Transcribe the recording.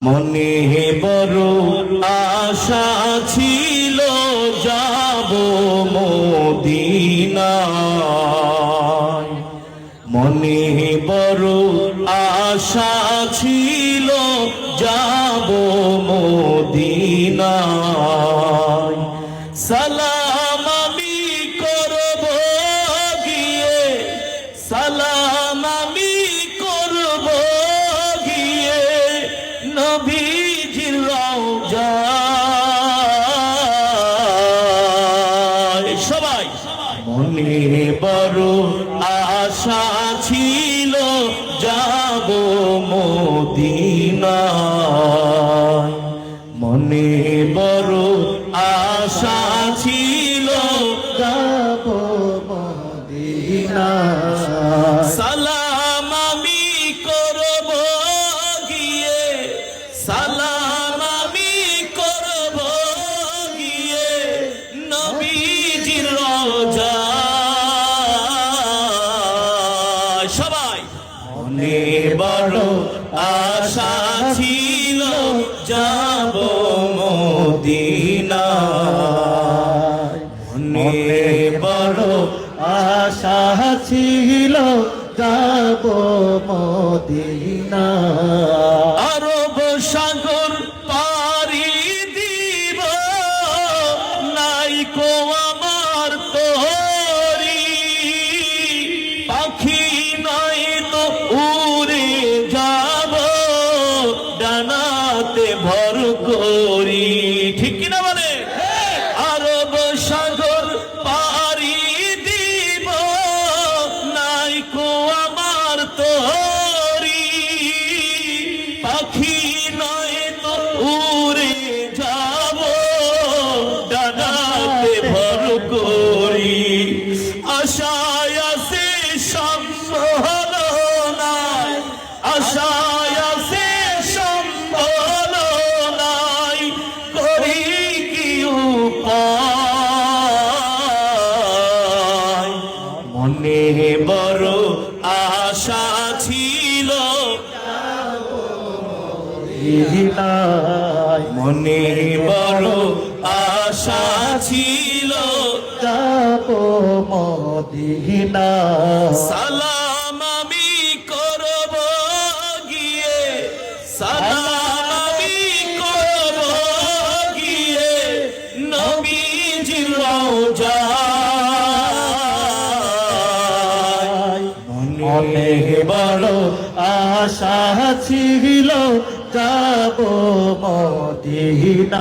মনে বড় আশা ছিল যাব মদিনায়। মনে বড় আশা ছিল যাব মদিনায়। সালাম আমি করব গিয়ে, সালাম আমি করব গিয়ে নবীজির রওজায়। সবাই মনে বড় আশা ছিল যাব মদিনায়। মনে বড় আশা ছিল যাব মদিনায়। সালাম আমি করব গিয়ে, সালাম আমি করব গিয়ে নবীজির রওজায়। সবাই মনে বড় আশা ছিল যাব মদিনায়। মনে বড় আশা ছিল যাব মদিনায়। আরব সাগর পাড়ি দিব নাই কো আমার তোরি, পাখি নাই তো উড়ে যাব ডানাতে ভর করি। ঠিক কিনা বলে? আরব সাগর পাড়ি দিব নাই কো আমার তোরি, পাখি নয় তো উড়ে যাব ডানাতে ভর করি। আশায় আছে সম্বল নাই, আশায় আছে সম্বল নাই, করি কি উপায়। মনে বড় আশা ছিল মনে বড় আশা ছিল যাব মদিনায়। সালাম আমি করব গিয়ে, সালাম আমি করব গিয়ে নবীজির রওজায়। মনে বড় আশা ছিল যাব মদিনায়।